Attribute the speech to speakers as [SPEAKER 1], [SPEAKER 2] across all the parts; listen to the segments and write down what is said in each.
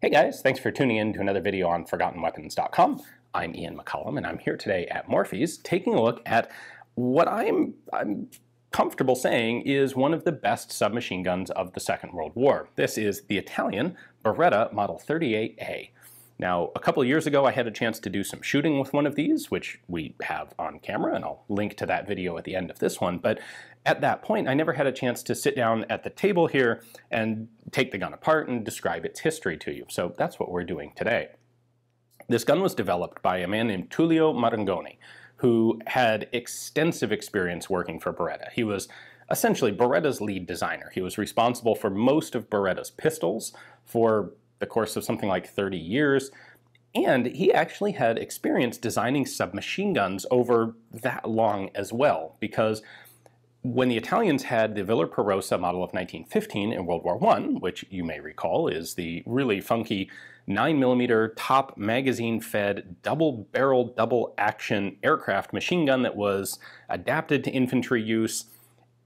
[SPEAKER 1] Hey guys, thanks for tuning in to another video on ForgottenWeapons.com. I'm Ian McCollum, and I'm here today at Morphy's taking a look at what I'm comfortable saying is one of the best submachine guns of the Second World War. This is the Italian Beretta Model 38A. Now, a couple of years ago, I had a chance to do some shooting with one of these, which we have on camera, and I'll link to that video at the end of this one. But at that point, I never had a chance to sit down at the table here and take the gun apart and describe its history to you. So that's what we're doing today. This gun was developed by a man named Tullio Marengoni, who had extensive experience working for Beretta. He was essentially Beretta's lead designer. He was responsible for most of Beretta's pistols for the course of something like 30 years, and he actually had experience designing submachine guns over that long as well, because when the Italians had the Villa Perosa model of 1915 in World War I, which you may recall is the really funky 9mm top magazine-fed double-barrel, double-action aircraft machine gun that was adapted to infantry use.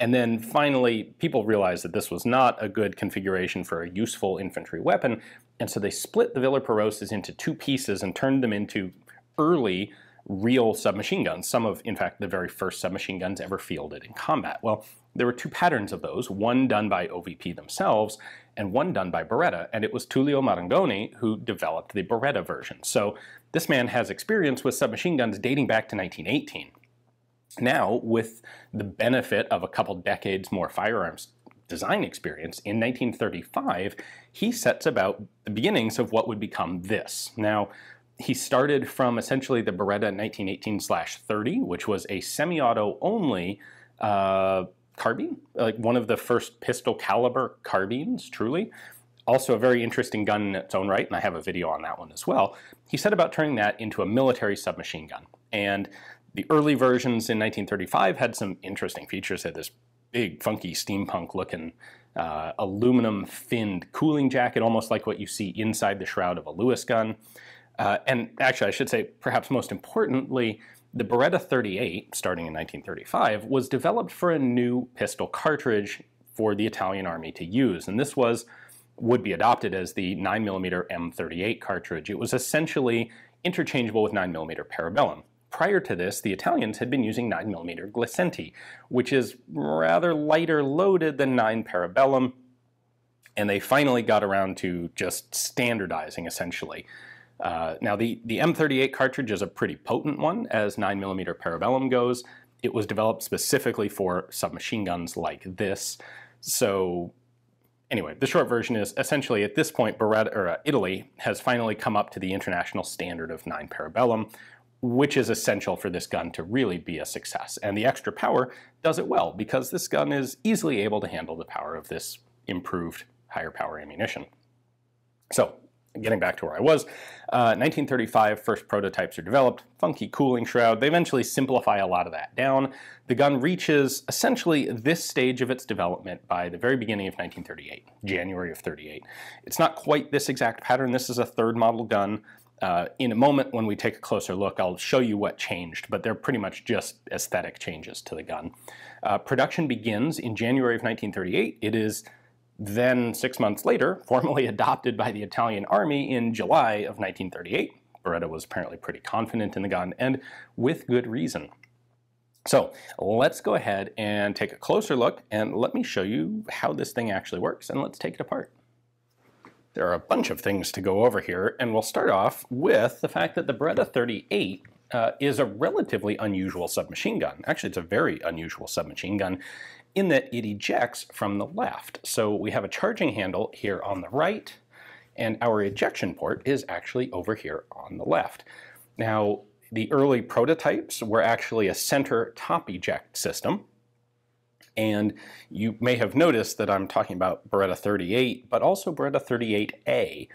[SPEAKER 1] And then finally, people realized that this was not a good configuration for a useful infantry weapon, and so they split the Villa Perosas into two pieces and turned them into early real submachine guns, some of, in fact, the very first submachine guns ever fielded in combat. Well, there were two patterns of those, one done by OVP themselves and one done by Beretta, and it was Tullio Marengoni who developed the Beretta version. So this man has experience with submachine guns dating back to 1918. Now, with the benefit of a couple decades more firearms design experience, in 1935, he sets about the beginnings of what would become this. Now, he started from essentially the Beretta 1918/30, which was a semi-auto only carbine, like one of the first pistol caliber carbines, truly. Also a very interesting gun in its own right, and I have a video on that one as well. He set about turning that into a military submachine gun. And the early versions in 1935 had some interesting features. They had this big, funky, steampunk-looking aluminum finned cooling jacket, almost like what you see inside the shroud of a Lewis gun. And actually, I should say, perhaps most importantly, the Beretta 38, starting in 1935, was developed for a new pistol cartridge for the Italian Army to use. And this would be adopted as the 9mm M38 cartridge. It was essentially interchangeable with 9mm Parabellum. Prior to this, the Italians had been using 9mm Glisenti, which is rather lighter loaded than 9 Parabellum, and they finally got around to just standardizing, essentially. Now, the M38 cartridge is a pretty potent one, as 9mm Parabellum goes. It was developed specifically for submachine guns like this. So anyway, the short version is essentially at this point, Italy has finally come up to the international standard of 9 Parabellum, which is essential for this gun to really be a success. And the extra power does it well, because this gun is easily able to handle the power of this improved higher power ammunition. So, getting back to where I was, 1935, first prototypes are developed, funky cooling shroud. They eventually simplify a lot of that down. The gun reaches essentially this stage of its development by the very beginning of 1938, January of 38. It's not quite this exact pattern. This is a third model gun. In a moment, when we take a closer look, I'll show you what changed, but they're pretty much just aesthetic changes to the gun. Production begins in January of 1938. It is then 6 months later formally adopted by the Italian Army in July of 1938. Beretta was apparently pretty confident in the gun, and with good reason. So let's go ahead and take a closer look, and let me show you how this thing actually works, and let's take it apart. There are a bunch of things to go over here, and we'll start off with the fact that the Beretta 38 is a relatively unusual submachine gun. Actually, it's a very unusual submachine gun in that it ejects from the left. So we have a charging handle here on the right, and our ejection port is actually over here on the left. Now, the early prototypes were actually a center top eject system. And you may have noticed that I'm talking about Beretta 38, but also Beretta 38A.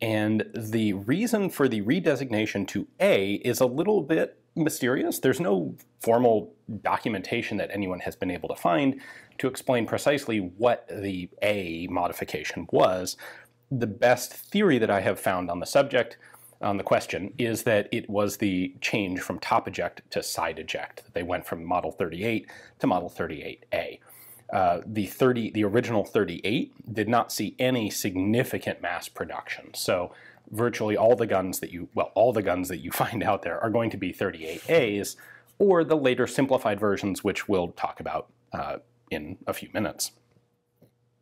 [SPEAKER 1] And the reason for the redesignation to A is a little bit mysterious. There's no formal documentation that anyone has been able to find to explain precisely what the A modification was. The best theory that I have found on the subject, on the question, is that it was the change from top eject to side eject. They went from Model 38 to Model 38A. the original 38 did not see any significant mass production. So virtually all the guns that you find out there are going to be 38As, or the later simplified versions, which we'll talk about in a few minutes.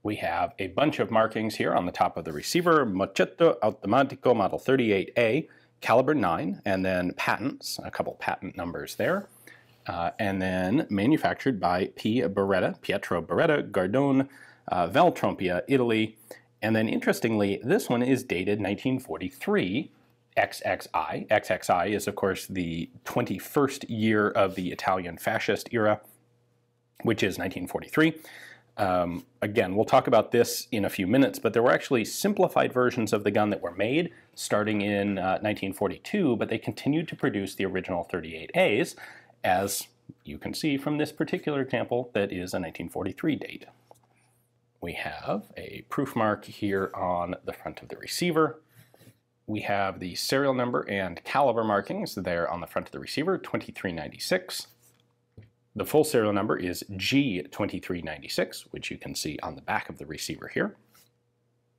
[SPEAKER 1] We have a bunch of markings here on the top of the receiver: Mocchetto Automatico Model 38A, caliber 9, and then patents, a couple patent numbers there. And then manufactured by Pietro Beretta, Gardone, Valtrompia, Italy. And then interestingly, this one is dated 1943, XXI. XXI is, of course, the 21st year of the Italian fascist era, which is 1943. Again, we'll talk about this in a few minutes, but there were actually simplified versions of the gun that were made starting in 1942, but they continued to produce the original 38As, as you can see from this particular example that is a 1943 date. We have a proof mark here on the front of the receiver. We have the serial number and caliber markings there on the front of the receiver, 2396. The full serial number is G2396, which you can see on the back of the receiver here.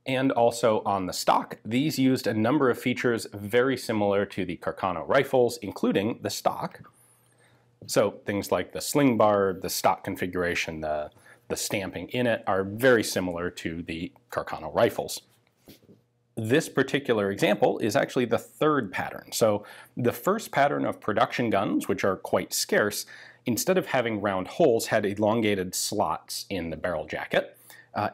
[SPEAKER 1] And also on the stock, these used a number of features very similar to the Carcano rifles, including the stock. So things like the sling bar, the stock configuration, the stamping in it are very similar to the Carcano rifles. This particular example is actually the third pattern. So the first pattern of production guns, which are quite scarce, instead of having round holes, had elongated slots in the barrel jacket,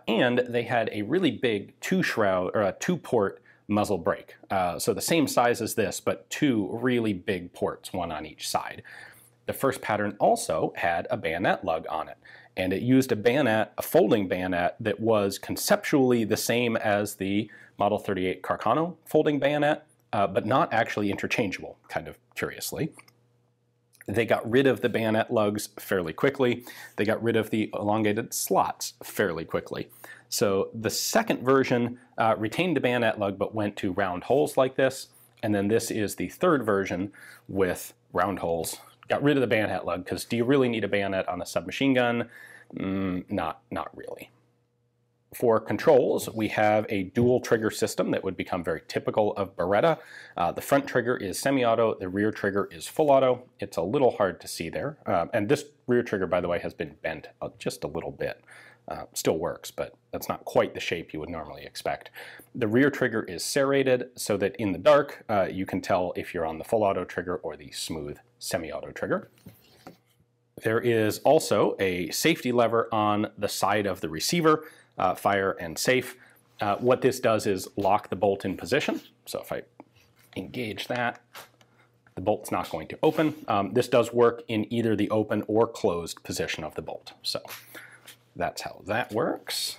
[SPEAKER 1] and they had a really big two-port muzzle brake. So the same size as this, but two really big ports, one on each side. The first pattern also had a bayonet lug on it, and it used a folding bayonet that was conceptually the same as the Model 38 Carcano folding bayonet, but not actually interchangeable, kind of curiously. They got rid of the bayonet lugs fairly quickly. They got rid of the elongated slots fairly quickly. So the second version retained the bayonet lug but went to round holes like this, and then this is the third version with round holes. Got rid of the bayonet lug, because do you really need a bayonet on a submachine gun? Not really. For controls, we have a dual trigger system that would become very typical of Beretta. The front trigger is semi-auto, the rear trigger is full auto. It's a little hard to see there. And this rear trigger, by the way, has been bent just a little bit. Still works, but that's not quite the shape you would normally expect. The rear trigger is serrated so that in the dark you can tell if you're on the full auto trigger or the smooth semi-auto trigger. There is also a safety lever on the side of the receiver, fire and safe. What this does is lock the bolt in position. So if I engage that, the bolt's not going to open. This does work in either the open or closed position of the bolt. So that's how that works.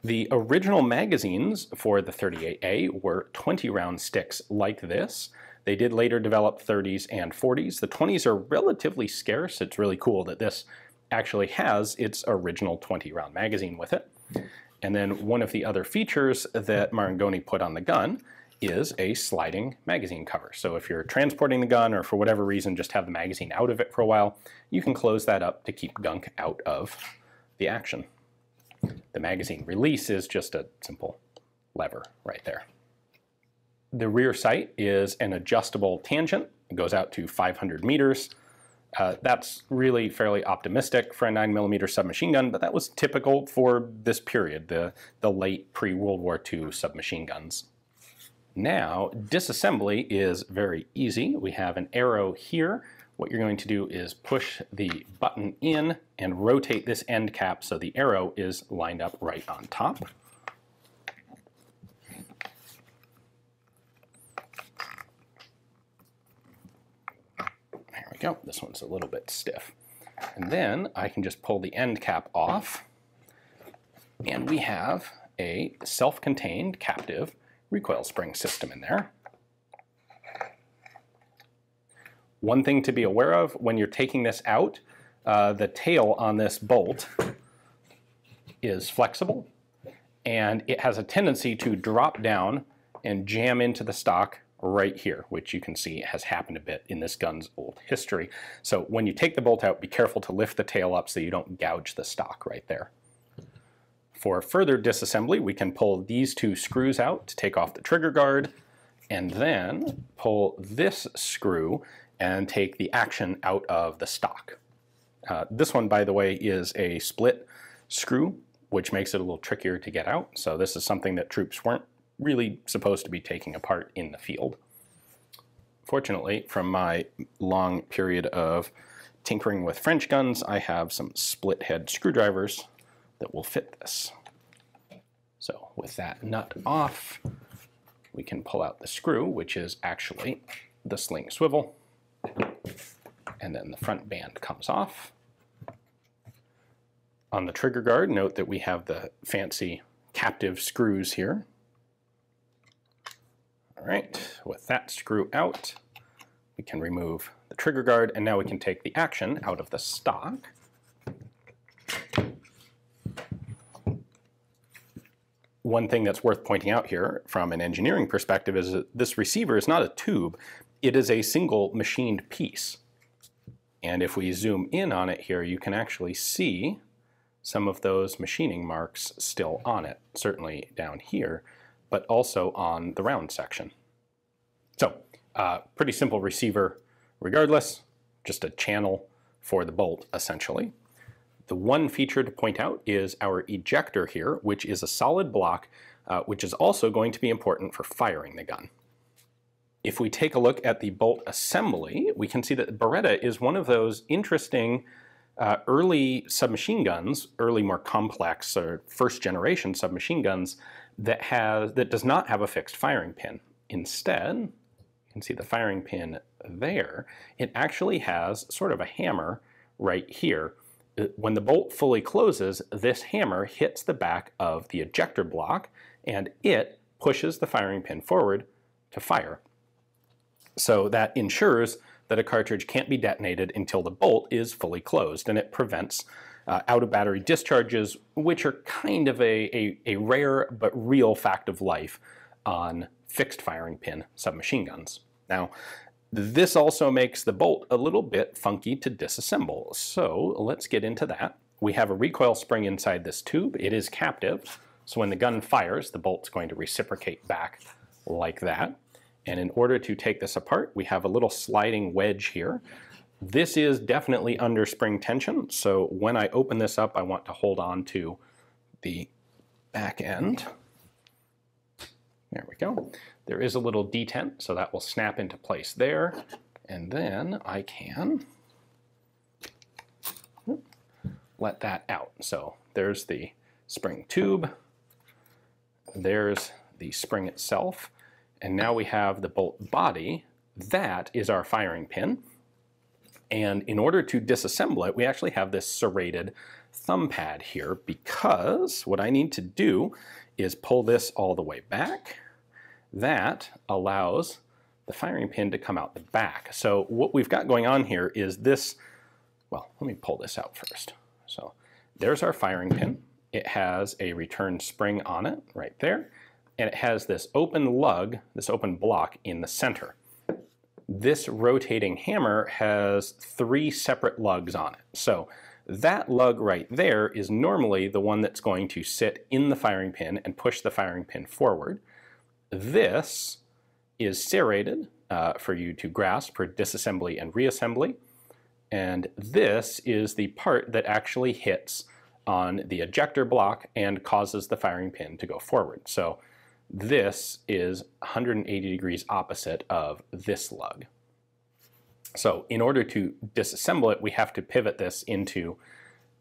[SPEAKER 1] The original magazines for the 38A were 20-round sticks like this. They did later develop 30s and 40s. The 20s are relatively scarce. It's really cool that this actually has its original 20-round magazine with it. And then one of the other features that Marengoni put on the gun is a sliding magazine cover. So if you're transporting the gun or for whatever reason just have the magazine out of it for a while, you can close that up to keep gunk out of the action. The magazine release is just a simple lever right there. The rear sight is an adjustable tangent. It goes out to 500 meters. That's really fairly optimistic for a 9mm submachine gun, but that was typical for this period, the late pre-World War II submachine guns. Now, disassembly is very easy. We have an arrow here. What you're going to do is push the button in and rotate this end cap so the arrow is lined up right on top. There we go. This one's a little bit stiff. And then I can just pull the end cap off, and we have a self-contained captive recoil spring system in there. One thing to be aware of when you're taking this out, the tail on this bolt is flexible, and it has a tendency to drop down and jam into the stock right here, which you can see has happened a bit in this gun's old history. So when you take the bolt out, be careful to lift the tail up so you don't gouge the stock right there. For further disassembly, we can pull these two screws out to take off the trigger guard, and then pull this screw and take the action out of the stock. This one, by the way, is a split screw, which makes it a little trickier to get out. So this is something that troops weren't really supposed to be taking apart in the field. Fortunately, from my long period of tinkering with French guns, I have some split head screwdrivers that will fit this. So with that nut off, we can pull out the screw, which is actually the sling swivel, and then the front band comes off. On the trigger guard, note that we have the fancy captive screws here. All right, with that screw out, we can remove the trigger guard, and now we can take the action out of the stock. One thing that's worth pointing out here from an engineering perspective is that this receiver is not a tube, it is a single machined piece. And if we zoom in on it here, you can actually see some of those machining marks still on it, certainly down here, but also on the round section. So, pretty simple receiver regardless, just a channel for the bolt essentially. The one feature to point out is our ejector here, which is a solid block, which is also going to be important for firing the gun. If we take a look at the bolt assembly, we can see that Beretta is one of those interesting early submachine guns, early more complex or first generation submachine guns that does not have a fixed firing pin. Instead, you can see the firing pin there. It actually has sort of a hammer right here. When the bolt fully closes, this hammer hits the back of the ejector block and it pushes the firing pin forward to fire. So that ensures that a cartridge can't be detonated until the bolt is fully closed, and it prevents out-of-battery discharges, which are kind of a rare but real fact of life on fixed firing pin submachine guns. Now, this also makes the bolt a little bit funky to disassemble, so let's get into that. We have a recoil spring inside this tube. It is captive, so when the gun fires, the bolt's going to reciprocate back like that. And in order to take this apart, we have a little sliding wedge here. This is definitely under spring tension, so when I open this up, I want to hold on to the back end. There we go. There is a little detent, so that will snap into place there. And then I can let that out. So there's the spring tube. There's the spring itself. And now we have the bolt body. That is our firing pin. And in order to disassemble it, we actually have this serrated thumb pad here, because what I need to do is pull this all the way back. That allows the firing pin to come out the back. So what we've got going on here is this, well, let me pull this out first. So there's our firing pin. It has a return spring on it right there, and it has this open lug, this open block in the center. This rotating hammer has 3 separate lugs on it. So that lug right there is normally the one that's going to sit in the firing pin and push the firing pin forward. This is serrated for you to grasp for disassembly and reassembly. And this is the part that actually hits on the ejector block and causes the firing pin to go forward. So this is 180 degrees opposite of this lug. So in order to disassemble it, we have to pivot this into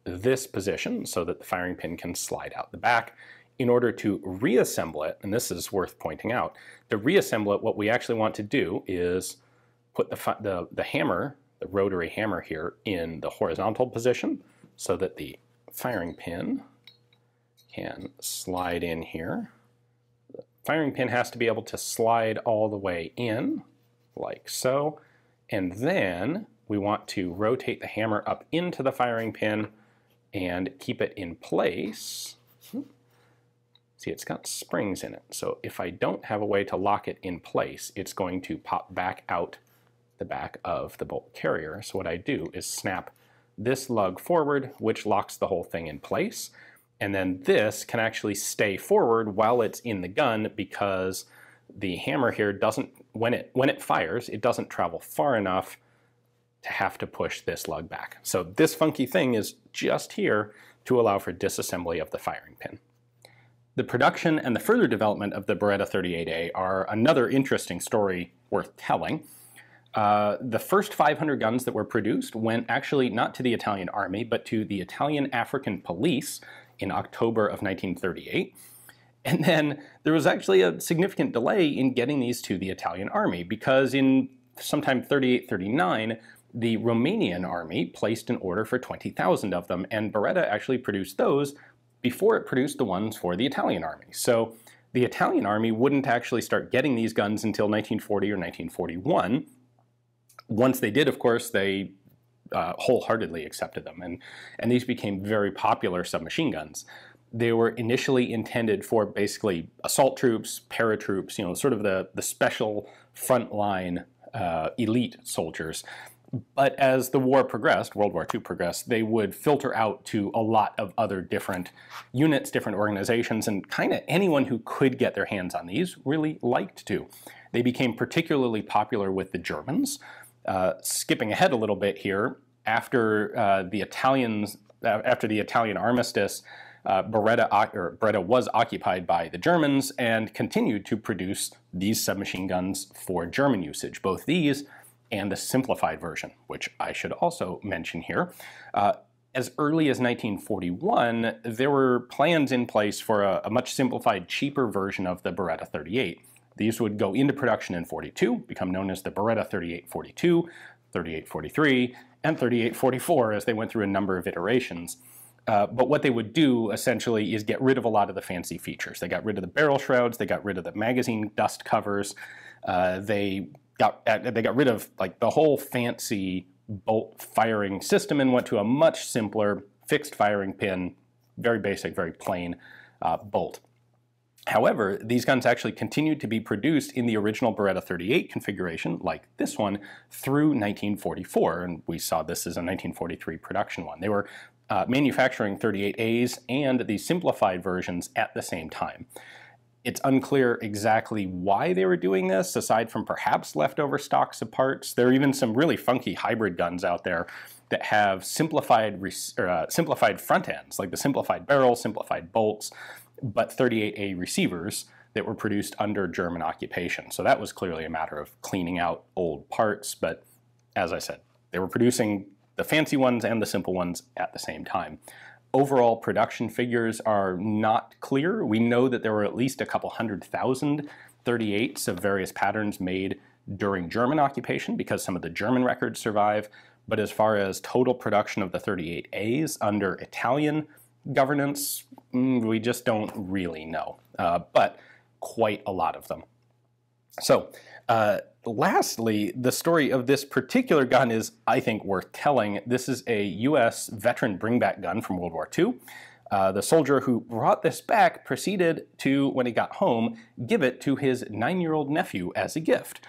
[SPEAKER 1] this position so that the firing pin can slide out the back. In order to reassemble it, and this is worth pointing out, to reassemble it, what we actually want to do is put the hammer, the rotary hammer here, in the horizontal position so that the firing pin can slide in here. The firing pin has to be able to slide all the way in, like so, and then we want to rotate the hammer up into the firing pin and keep it in place See, it's got springs in it, so if I don't have a way to lock it in place, it's going to pop back out the back of the bolt carrier. So what I do is snap this lug forward, which locks the whole thing in place, and then this can actually stay forward while it's in the gun, because the hammer here doesn't, when it fires, it doesn't travel far enough to have to push this lug back. So this funky thing is just here to allow for disassembly of the firing pin. The production and the further development of the Beretta 38A are another interesting story worth telling. The first 500 guns that were produced went actually not to the Italian army, but to the Italian African police in October of 1938. And then there was actually a significant delay in getting these to the Italian army, because in sometime 38-39, the Romanian army placed an order for 20,000 of them, and Beretta actually produced those before it produced the ones for the Italian army. So the Italian army wouldn't actually start getting these guns until 1940 or 1941. Once they did, of course, they wholeheartedly accepted them, and these became very popular submachine guns. They were initially intended for basically assault troops, paratroops, you know, sort of the special frontline elite soldiers. But as the war progressed, World War II progressed, they would filter out to a lot of other different units, different organizations, and kind of anyone who could get their hands on these really liked to. They became particularly popular with the Germans. Skipping ahead a little bit here, after the Italian armistice, Beretta was occupied by the Germans and continued to produce these submachine guns for German usage, both these and the simplified version, which I should also mention here. As early as 1941, there were plans in place for a much simplified, cheaper version of the Beretta 38. These would go into production in 42, become known as the Beretta 3842, 3843, and 3844 as they went through a number of iterations. But what they would do, essentially, is get rid of a lot of the fancy features. They got rid of the barrel shrouds, they got rid of the magazine dust covers, they got rid of like the whole fancy bolt firing system and went to a much simpler fixed firing pin, very basic, very plain bolt. However, these guns actually continued to be produced in the original Beretta 38 configuration, like this one, through 1944, and we saw this as a 1943 production one. They were manufacturing 38As and the simplified versions at the same time. It's unclear exactly why they were doing this, aside from perhaps leftover stocks of parts. There are even some really funky hybrid guns out there that have simplified front ends, like the simplified barrel, simplified bolts, but 38A receivers that were produced under German occupation. So that was clearly a matter of cleaning out old parts, but as I said, they were producing the fancy ones and the simple ones at the same time. Overall production figures are not clear. We know that there were at least a couple 100,000 38s of various patterns made during German occupation, because some of the German records survive, but as far as total production of the 38As under Italian governance, we just don't really know, but quite a lot of them. So lastly, the story of this particular gun is, I think, worth telling. This is a US veteran bringback gun from World War II. The soldier who brought this back proceeded to, when he got home, give it to his 9-year-old nephew as a gift.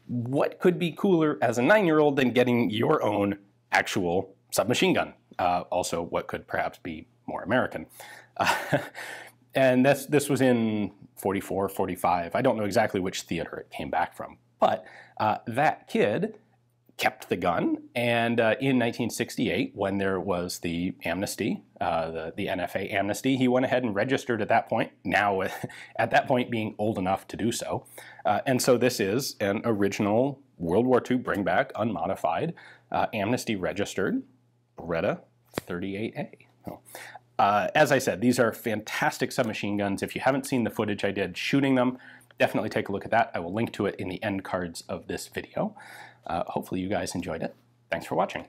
[SPEAKER 1] What could be cooler as a 9-year-old than getting your own actual submachine gun? Also, what could perhaps be more American? And this was in 44, 45. I don't know exactly which theater it came back from, but that kid kept the gun, and in 1968, when there was the amnesty, the NFA amnesty, he went ahead and registered at that point, now at that point being old enough to do so. And so this is an original World War II bringback, unmodified, amnesty registered Beretta 38A. As I said, these are fantastic submachine guns. If you haven't seen the footage I did shooting them, definitely take a look at that. I will link to it in the end cards of this video. Hopefully you guys enjoyed it. Thanks for watching.